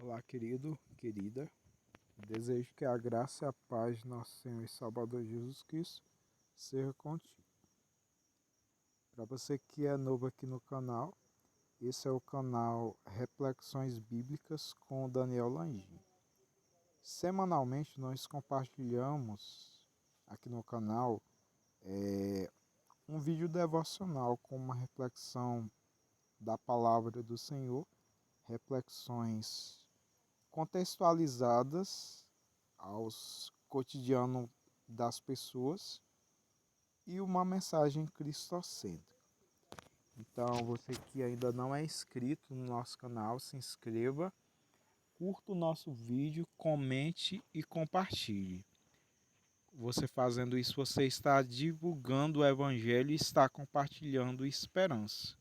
Olá, querido, querida. Desejo que a graça e a paz de nosso Senhor e Salvador Jesus Cristo seja contigo. Para você que é novo aqui no canal, esse é o canal Reflexões Bíblicas com o Daniel Lange. Semanalmente nós compartilhamos aqui no canal um vídeo devocional com uma reflexão da palavra do Senhor, reflexões contextualizadas aos cotidiano das pessoas e uma mensagem cristocêntrica. Então, você que ainda não é inscrito no nosso canal, se inscreva, curta o nosso vídeo, comente e compartilhe. Você fazendo isso, você está divulgando o Evangelho e está compartilhando esperança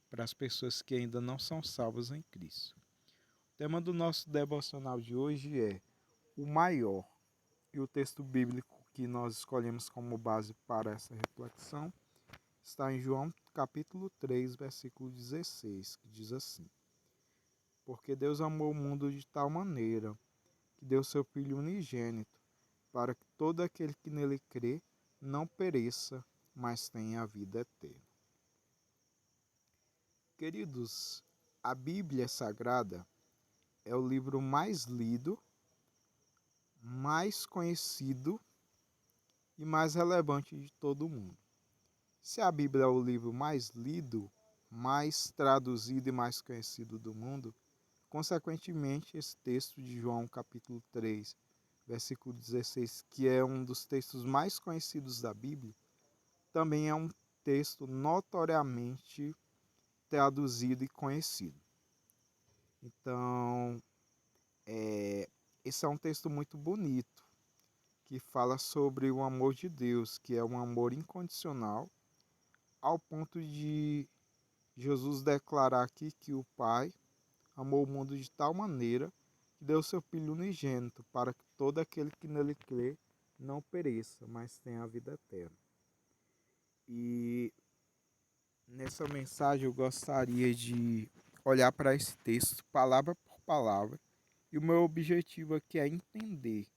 para as pessoas que ainda não são salvas em Cristo. O tema do nosso devocional de hoje é o maior. E o texto bíblico que nós escolhemos como base para essa reflexão está em João capítulo 3, versículo 16, que diz assim: Porque Deus amou o mundo de tal maneira que deu seu Filho unigênito, para que todo aquele que nele crê não pereça, mas tenha a vida eterna. Queridos, a Bíblia Sagrada é o livro mais lido, mais conhecido e mais relevante de todo o mundo. Se a Bíblia é o livro mais lido, mais traduzido e mais conhecido do mundo, consequentemente, esse texto de João capítulo 3, versículo 16, que é um dos textos mais conhecidos da Bíblia, também é um texto notoriamente traduzido e conhecido. Então, esse é um texto muito bonito, que fala sobre o amor de Deus, que é um amor incondicional, ao ponto de Jesus declarar aqui que o Pai amou o mundo de tal maneira que deu seu Filho unigênito para que todo aquele que nele crê não pereça, mas tenha a vida eterna. E nessa mensagem eu gostaria de olhar para esse texto palavra por palavra, e o meu objetivo aqui é entender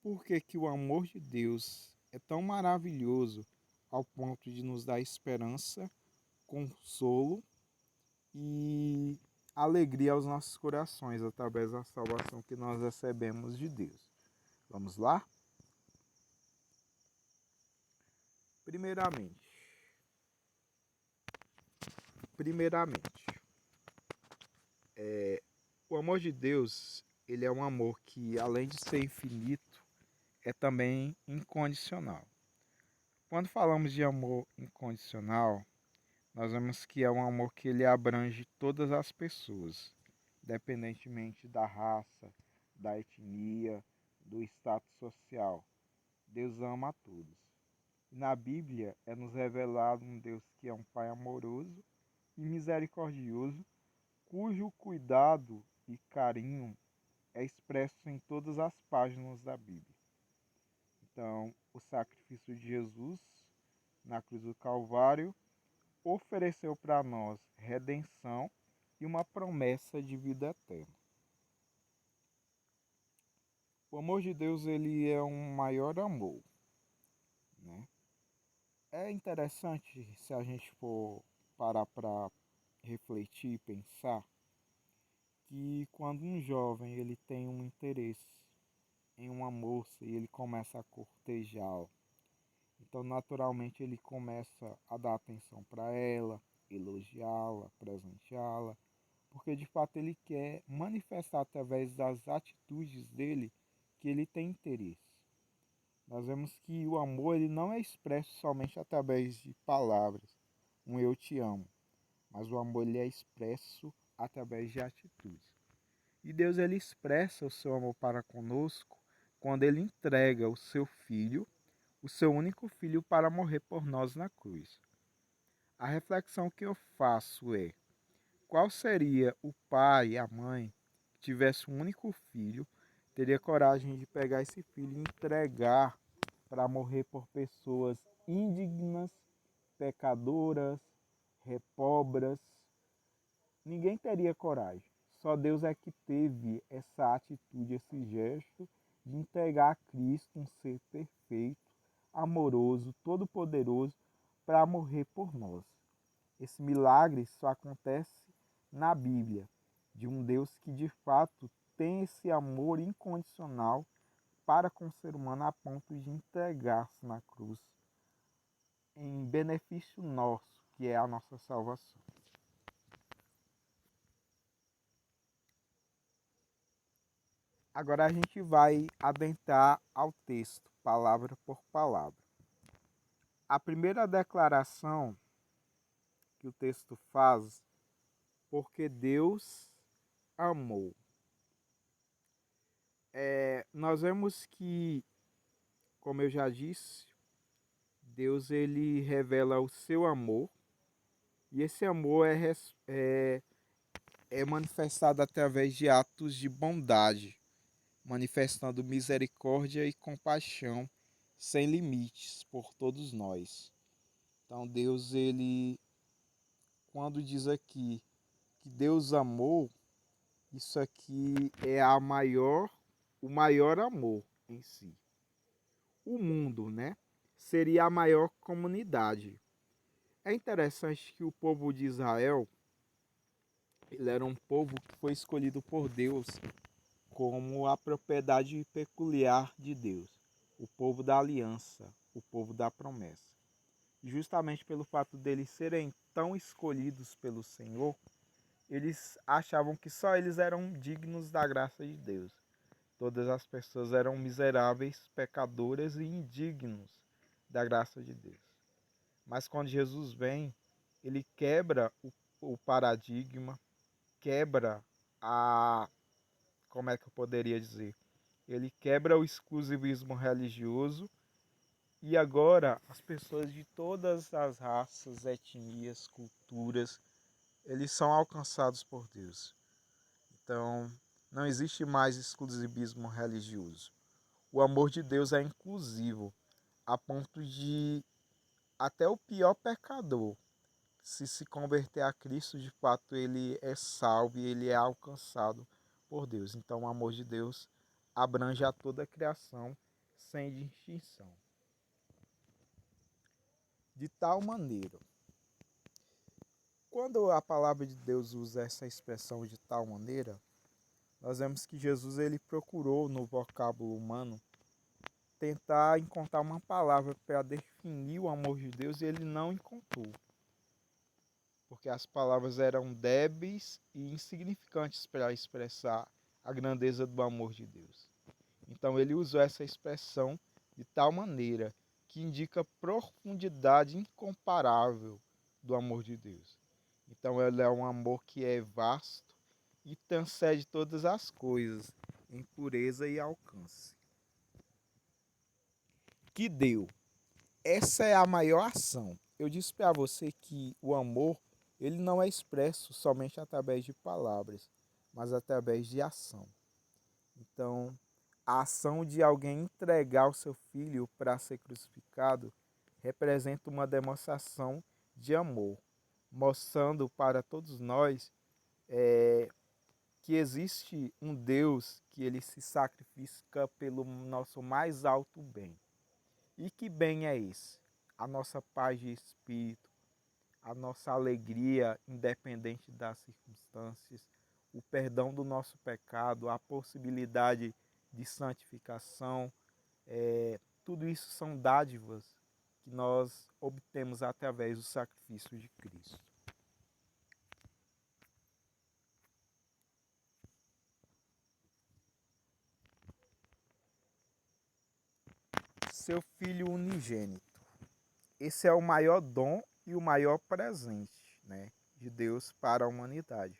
por que o amor de Deus é tão maravilhoso ao ponto de nos dar esperança, consolo e alegria aos nossos corações através da salvação que nós recebemos de Deus. Vamos lá? Primeiramente, o amor de Deus, ele é um amor que, além de ser infinito, é também incondicional. Quando falamos de amor incondicional, nós vemos que é um amor que ele abrange todas as pessoas, independentemente da raça, da etnia, do status social. Deus ama a todos. E na Bíblia é nos revelado um Deus que é um Pai amoroso e misericordioso, cujo cuidado e carinho é expresso em todas as páginas da Bíblia. Então, o sacrifício de Jesus na cruz do Calvário ofereceu para nós redenção e uma promessa de vida eterna. O amor de Deus, ele é um maior amor, né? É interessante se a gente for parar para refletir e pensar que quando um jovem ele tem um interesse em uma moça e ele começa a cortejá-la, então naturalmente ele começa a dar atenção para ela, elogiá-la, presenteá-la, porque de fato ele quer manifestar através das atitudes dele que ele tem interesse. Nós vemos que o amor ele não é expresso somente através de palavras, um eu te amo, mas o amor ele é expresso através de atitudes. E Deus ele expressa o seu amor para conosco quando ele entrega o seu filho, o seu único filho, para morrer por nós na cruz. A reflexão que eu faço é: qual seria o pai e a mãe que tivesse um único filho, teria coragem de pegar esse filho e entregar para morrer por pessoas indignas, pecadoras, repobras? Ninguém teria coragem. Só Deus é que teve essa atitude, esse gesto de entregar a Cristo, um ser perfeito, amoroso, todo-poderoso, para morrer por nós. Esse milagre só acontece na Bíblia, de um Deus que de fato tem esse amor incondicional para com o ser humano a ponto de entregar-se na cruz em benefício nosso, que é a nossa salvação. Agora a gente vai adentrar ao texto, palavra por palavra. A primeira declaração que o texto faz, porque Deus amou. Nós vemos que, como eu já disse, Deus ele revela o seu amor, e esse amor é manifestado através de atos de bondade, manifestando misericórdia e compaixão sem limites por todos nós. Então Deus, ele, quando diz aqui que Deus amou, isso aqui é o maior amor em si. O mundo, né, seria a maior comunidade. É interessante que o povo de Israel, ele era um povo que foi escolhido por Deus como a propriedade peculiar de Deus, o povo da aliança, o povo da promessa. Justamente pelo fato deles serem tão escolhidos pelo Senhor, eles achavam que só eles eram dignos da graça de Deus. Todas as pessoas eram miseráveis, pecadoras e indignos da graça de Deus. Mas quando Jesus vem, ele quebra o paradigma, quebra como é que eu poderia dizer? Ele quebra o exclusivismo religioso e agora as pessoas de todas as raças, etnias, culturas, eles são alcançados por Deus. Então, não existe mais exclusivismo religioso. O amor de Deus é inclusivo, a ponto de até o pior pecador, se converter a Cristo, de fato ele é salvo e ele é alcançado por Deus. Então o amor de Deus abrange a toda a criação sem distinção. De tal maneira, quando a palavra de Deus usa essa expressão de tal maneira, nós vemos que Jesus ele procurou no vocábulo humano tentar encontrar uma palavra para definir o amor de Deus e ele não encontrou. Porque as palavras eram débeis e insignificantes para expressar a grandeza do amor de Deus. Então ele usou essa expressão de tal maneira que indica profundidade incomparável do amor de Deus. Então ele é um amor que é vasto e transcende todas as coisas em pureza e alcance. Que deu. Essa é a maior ação. Eu disse para você que o amor ele não é expresso somente através de palavras, mas através de ação. Então, a ação de alguém entregar o seu filho para ser crucificado representa uma demonstração de amor, mostrando para todos nós que existe um Deus que ele se sacrifica pelo nosso mais alto bem. E que bem é esse? A nossa paz de espírito, a nossa alegria, independente das circunstâncias, o perdão do nosso pecado, a possibilidade de santificação, tudo isso são dádivas que nós obtemos através do sacrifício de Cristo. Seu Filho unigênito. Esse é o maior dom e o maior presente, né, de Deus para a humanidade.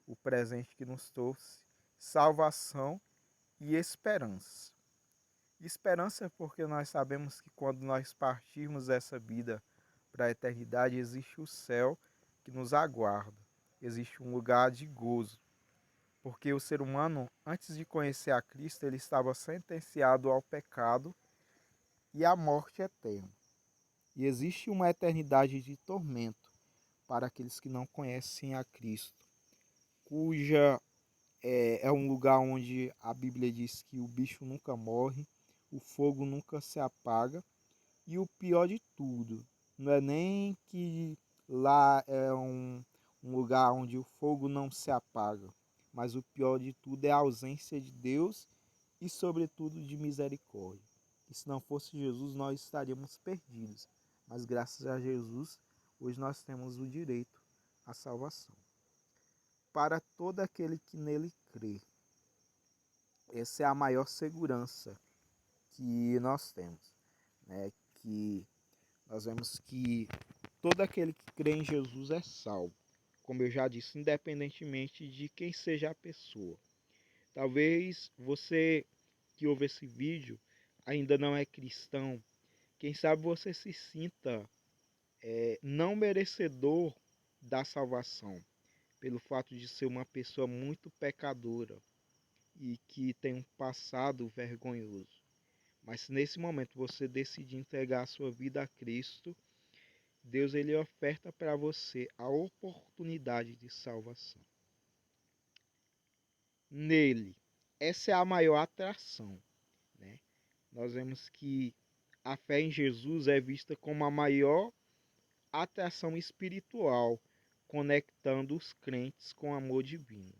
O presente que nos trouxe salvação e esperança. Esperança porque nós sabemos que quando nós partirmos dessa vida para a eternidade, existe o céu que nos aguarda. Existe um lugar de gozo. Porque o ser humano, antes de conhecer a Cristo, ele estava sentenciado ao pecado e à morte eterna. E existe uma eternidade de tormento para aqueles que não conhecem a Cristo, cuja É um lugar onde a Bíblia diz que o bicho nunca morre, o fogo nunca se apaga. E o pior de tudo, não é nem que lá é um lugar onde o fogo não se apaga, mas o pior de tudo é a ausência de Deus e, sobretudo, de misericórdia. E se não fosse Jesus, nós estaríamos perdidos. Mas graças a Jesus, hoje nós temos o direito à salvação. Para todo aquele que nele crê, essa é a maior segurança que nós temos, né? Que nós vemos que todo aquele que crê em Jesus é salvo, como eu já disse, independentemente de quem seja a pessoa. Talvez você que ouve esse vídeo ainda não é cristão, quem sabe você se sinta não merecedor da salvação, pelo fato de ser uma pessoa muito pecadora e que tem um passado vergonhoso. Mas se nesse momento você decidir entregar a sua vida a Cristo, Deus ele oferta para você a oportunidade de salvação. Nele, essa é a maior atração, né? Nós vemos que a fé em Jesus é vista como a maior atração espiritual, conectando os crentes com o amor divino.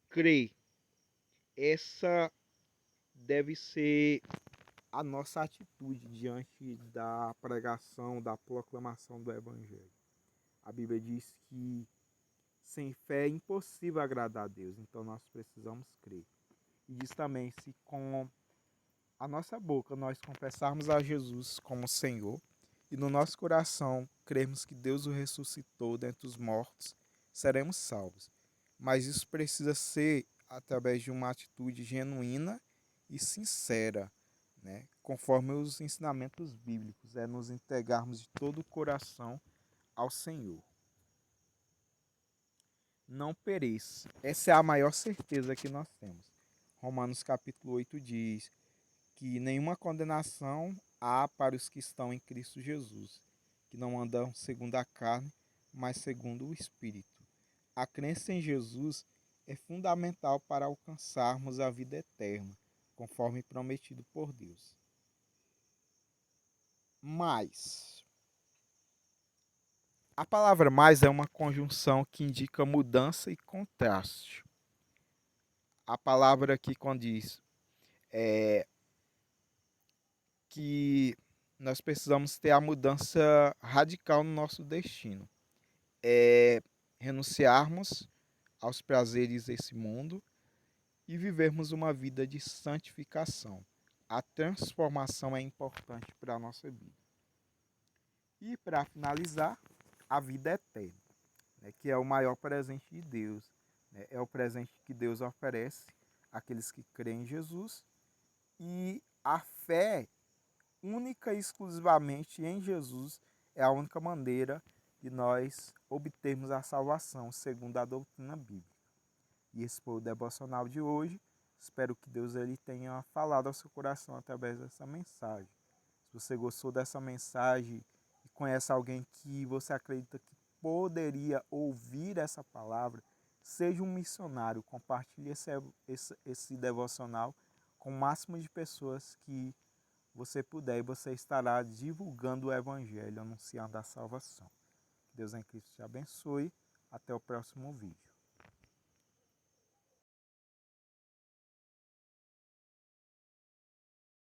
Crer, essa deve ser a nossa atitude diante da pregação, da proclamação do Evangelho. A Bíblia diz que sem fé é impossível agradar a Deus, então nós precisamos crer. E diz também, se com a nossa boca nós confessarmos a Jesus como Senhor e no nosso coração crermos que Deus o ressuscitou dentre os mortos, seremos salvos. Mas isso precisa ser através de uma atitude genuína e sincera, né? Conforme os ensinamentos bíblicos, é nos entregarmos de todo o coração ao Senhor. Não pereça. Essa é a maior certeza que nós temos. Romanos capítulo 8 diz que nenhuma condenação há para os que estão em Cristo Jesus, que não andam segundo a carne, mas segundo o Espírito. A crença em Jesus é fundamental para alcançarmos a vida eterna, conforme prometido por Deus. Mas a palavra mais é uma conjunção que indica mudança e contraste. A palavra aqui condiz que nós precisamos ter a mudança radical no nosso destino. É renunciarmos aos prazeres desse mundo e vivermos uma vida de santificação. A transformação é importante para a nossa vida. E para finalizar, a vida eterna, né, que é o maior presente de Deus. Né, é o presente que Deus oferece àqueles que creem em Jesus. E a fé única e exclusivamente em Jesus é a única maneira de nós obtermos a salvação, segundo a doutrina bíblica. E esse foi o devocional de hoje. Espero que Deus ele tenha falado ao seu coração através dessa mensagem. Se você gostou dessa mensagem e conhece alguém que você acredita que poderia ouvir essa palavra, seja um missionário, compartilhe esse devocional com o máximo de pessoas que você puder e você estará divulgando o Evangelho, anunciando a salvação. Que Deus em Cristo te abençoe. Até o próximo vídeo.